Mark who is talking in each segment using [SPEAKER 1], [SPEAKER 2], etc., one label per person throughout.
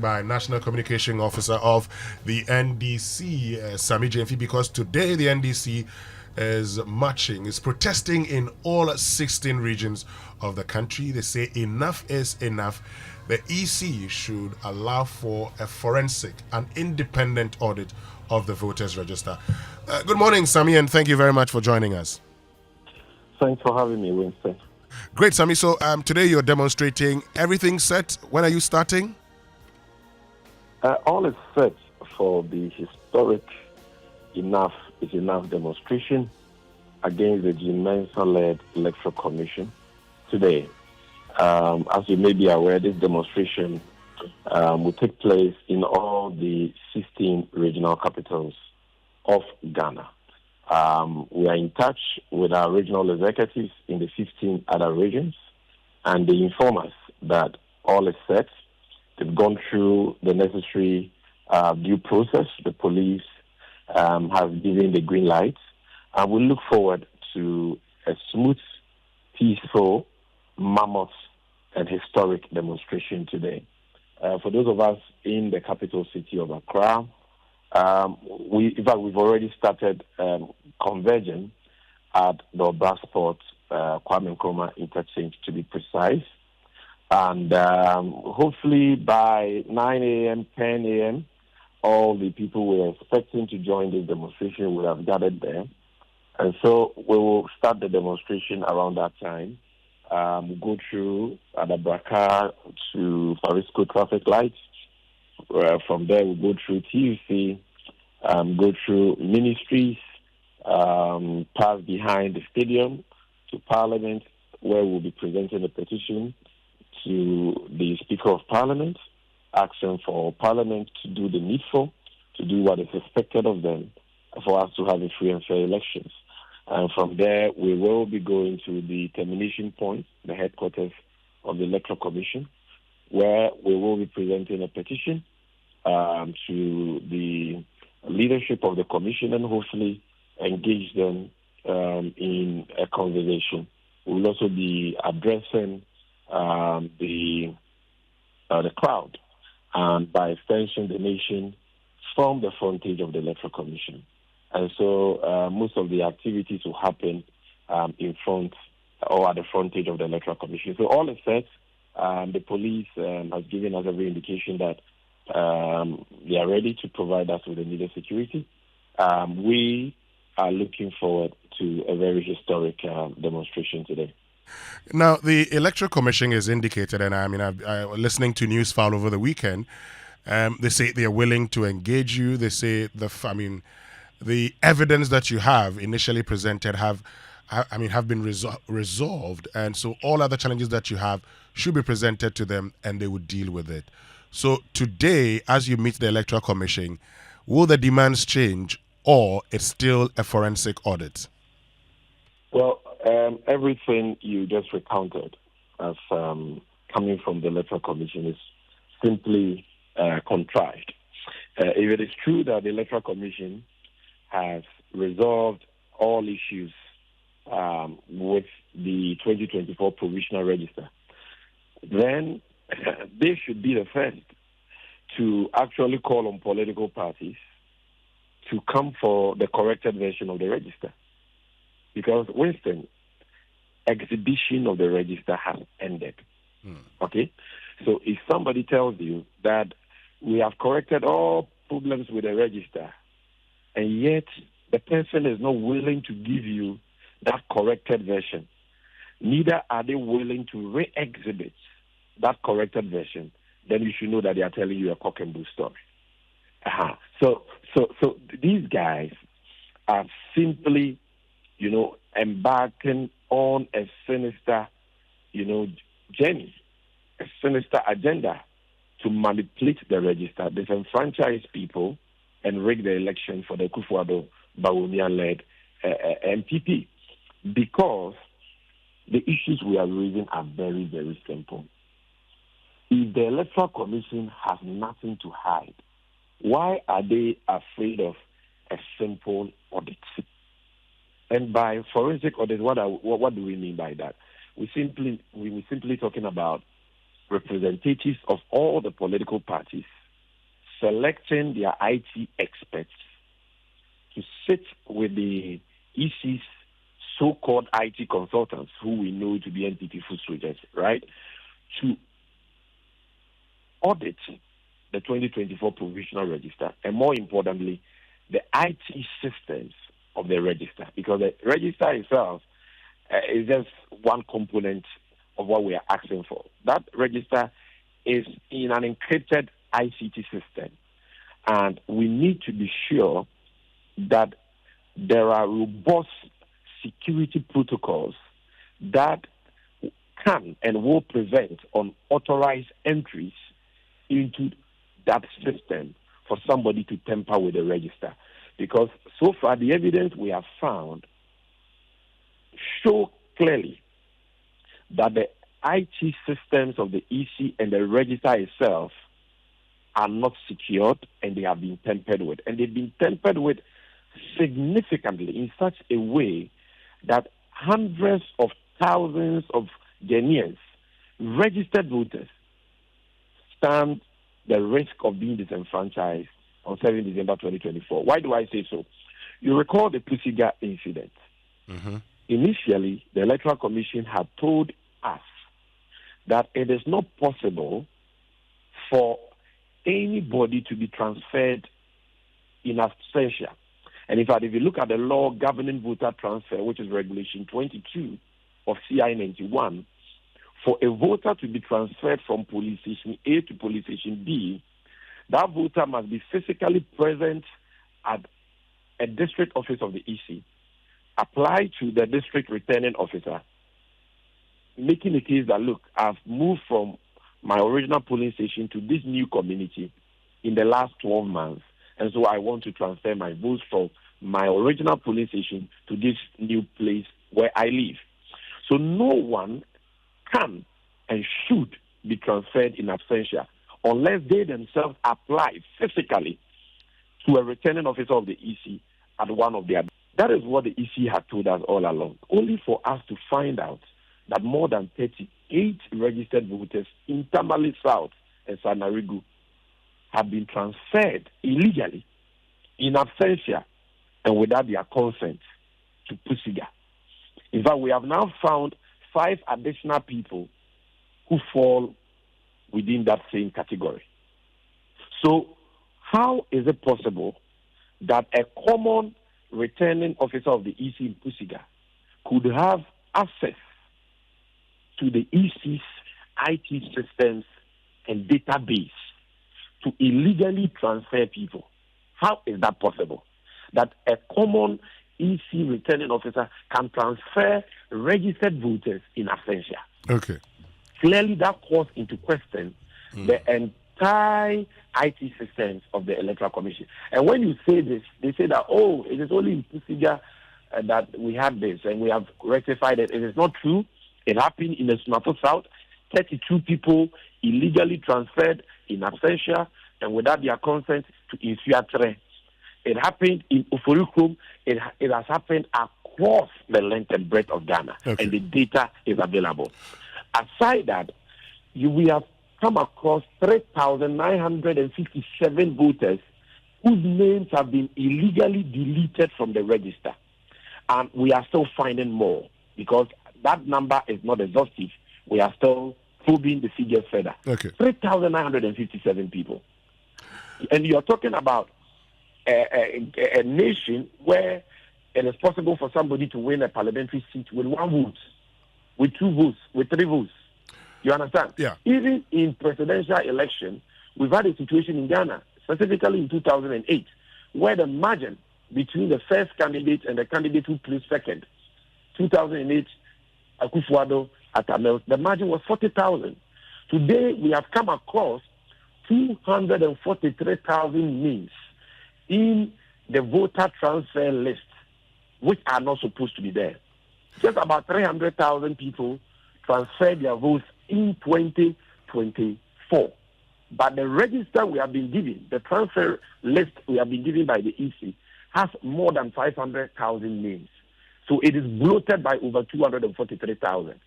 [SPEAKER 1] By National Communication Officer of the NDC, Sammy Gyamfi, because today the NDC is protesting in all 16 regions of the country. They say enough is enough. The EC should allow for a forensic and independent audit of the voters register. Good morning, Sammy, and thank you very much for joining us.
[SPEAKER 2] Thanks for having me, Winston.
[SPEAKER 1] Great, Sammy. So today you're demonstrating. Everything set. When are you starting?
[SPEAKER 2] All is set for the historic Enough is Enough demonstration against the Gyamfi-led Electoral Commission today. As you may be aware, this demonstration will take place in all the 16 regional capitals of Ghana. We are in touch with our regional executives in the 15 other regions, and they inform us that all is set. They've gone through the necessary due process. The police have given the green light, and we look forward to a smooth, peaceful, mammoth, and historic demonstration today. For those of us in the capital city of Accra, we've already started converging at the Brasport Kwame Nkrumah interchange, to be precise. And hopefully by 9 a.m., 10 a.m., all the people we are expecting to join this demonstration will have gathered there. And so we will start the demonstration around that time. We'll go through Adabraka to Farisco traffic lights. From there, we'll go through TUC, go through ministries, pass behind the stadium to Parliament, where we'll be presenting a petition to the Speaker of Parliament, asking for Parliament to do the needful, to do what is expected of them for us to have a free and fair elections. And from there, we will be going to the termination point, the headquarters of the Electoral Commission, where we will be presenting a petition to the leadership of the Commission and hopefully engage them in a conversation. We will also be addressing the crowd, and by extension, the nation from the frontage of the Electoral Commission. And so most of the activities will happen in front or at the frontage of the Electoral Commission. So all is set. The police has given us every indication that they are ready to provide us with the needed security. We are looking forward to a very historic demonstration today.
[SPEAKER 1] Now, the Electoral Commission is indicated, and I listening to news file over the weekend. They say they are willing to engage you. They say the evidence that you have initially presented have been resolved, and so all other challenges that you have should be presented to them, and they would deal with it. So today, as you meet the Electoral Commission, will the demands change, or it's still a forensic audit?
[SPEAKER 2] Well, everything you just recounted as coming from the Electoral Commission is simply contrived. If it is true that the Electoral Commission has resolved all issues with the 2024 provisional register, then they should be the first to actually call on political parties to come for the corrected version of the register. Because, Winston, exhibition of the register has ended. Okay? So if somebody tells you that we have corrected all problems with the register, and yet the person is not willing to give you that corrected version, neither are they willing to re-exhibit that corrected version, then you should know that they are telling you a cock and bull story. So these guys are simply, embarking on a sinister, journey, a sinister agenda to manipulate the register, disenfranchise people, and rig the election for the Kufuor-Bawumia-led MPP. Because the issues we are raising are very, very simple. If the Electoral Commission has nothing to hide, why are they afraid of a simple audit? And by forensic audit, what do we mean by that? We're simply talking about representatives of all the political parties selecting their IT experts to sit with the EC's so-called IT consultants, who we know to be NPP food soldiers, right, to audit the 2024 provisional register, and more importantly, the IT systems of the register, because the register itself is just one component of what we are asking for. That register is in an encrypted ICT system, and we need to be sure that there are robust security protocols that can and will prevent unauthorized entries into that system for somebody to tamper with the register. Because so far, the evidence we have found show clearly that the IT systems of the EC and the register itself are not secured, and they have been tampered with. And they've been tampered with significantly in such a way that hundreds of thousands of Ghanaians, registered voters, stand the risk of being disenfranchised on 7 December 2024. Why do I say so? You recall the Pusiga incident.
[SPEAKER 1] Mm-hmm.
[SPEAKER 2] Initially, the Electoral Commission had told us that it is not possible for anybody to be transferred in absentia. And in fact, if you look at the law governing voter transfer, which is Regulation 22 of CI 91, for a voter to be transferred from police station A to police station B, that voter must be physically present at a district office of the EC, apply to the district returning officer, making the case that, look, I've moved from my original polling station to this new community in the last 12 months, and so I want to transfer my votes from my original polling station to this new place where I live. So no one can and should be transferred in absentia unless they themselves apply physically to a returning officer of the EC at one of their... That is what the EC had told us all along, only for us to find out that more than 38 registered voters in Tamale South and Sanarigu have been transferred illegally in absentia and without their consent to Pusiga. In fact, we have now found 5 additional people who fall within that same category. So how is it possible that a common returning officer of the EC in Pusiga could have access to the EC's IT systems and database to illegally transfer people? How is that possible? That a common EC returning officer can transfer registered voters in absentia.
[SPEAKER 1] Okay.
[SPEAKER 2] Clearly, that calls into question the entire IT systems of the Electoral Commission. And when you say this, they say that, oh, it is only in Pusiga that we have this and we have rectified it. It is not true. It happened in the Sumato South. 32 people illegally transferred in absentia and without their consent to Infiatre. It happened in Ufurukum. It has happened across the length and breadth of Ghana, and the data is available. Aside that, we have come across 3,957 voters whose names have been illegally deleted from the register. And we are still finding more because that number is not exhaustive. We are still probing the figures further. 3,957 people. And you're talking about a nation where it is possible for somebody to win a parliamentary seat with 1 vote, with 2 votes, with 3 votes. You understand?
[SPEAKER 1] Yeah.
[SPEAKER 2] Even in presidential election, we've had a situation in Ghana, specifically in 2008, where the margin between the first candidate and the candidate who placed second, 2008, Akufo-Addo at Amel, the margin was 40,000. Today, we have come across 243,000 names in the voter transfer list, which are not supposed to be there. Just about 300,000 people transferred their votes in 2024. But the register we have been given, the transfer list we have been given by the EC, has more than 500,000 names. So it is bloated by over 243,000.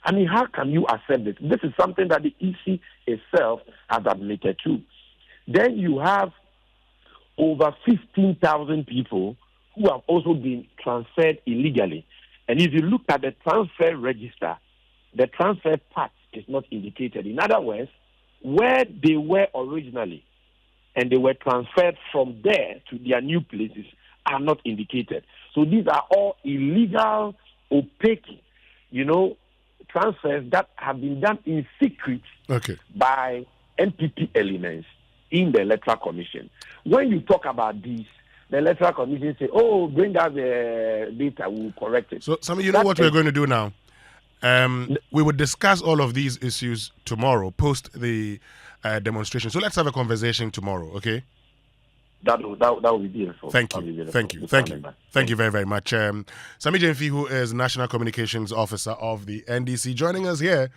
[SPEAKER 2] I mean, how can you accept this? This is something that the EC itself has admitted to. Then you have over 15,000 people who have also been transferred illegally. And if you look at the transfer register, the transfer part is not indicated. In other words, where they were originally and they were transferred from there to their new places are not indicated. So these are all illegal, opaque, transfers that have been done in secret by NPP elements in the Electoral Commission. When you talk about this, the Electoral Commission say, "Oh, bring us the data, we'll correct it."
[SPEAKER 1] So, Sammy, you know what we're going to do now? We would discuss all of these issues tomorrow, post the demonstration. So let's have a conversation tomorrow, okay?
[SPEAKER 2] That would be beautiful.
[SPEAKER 1] Thank you very, very much. Sammy Gyamfi, who is National Communications Officer of the NDC, joining us here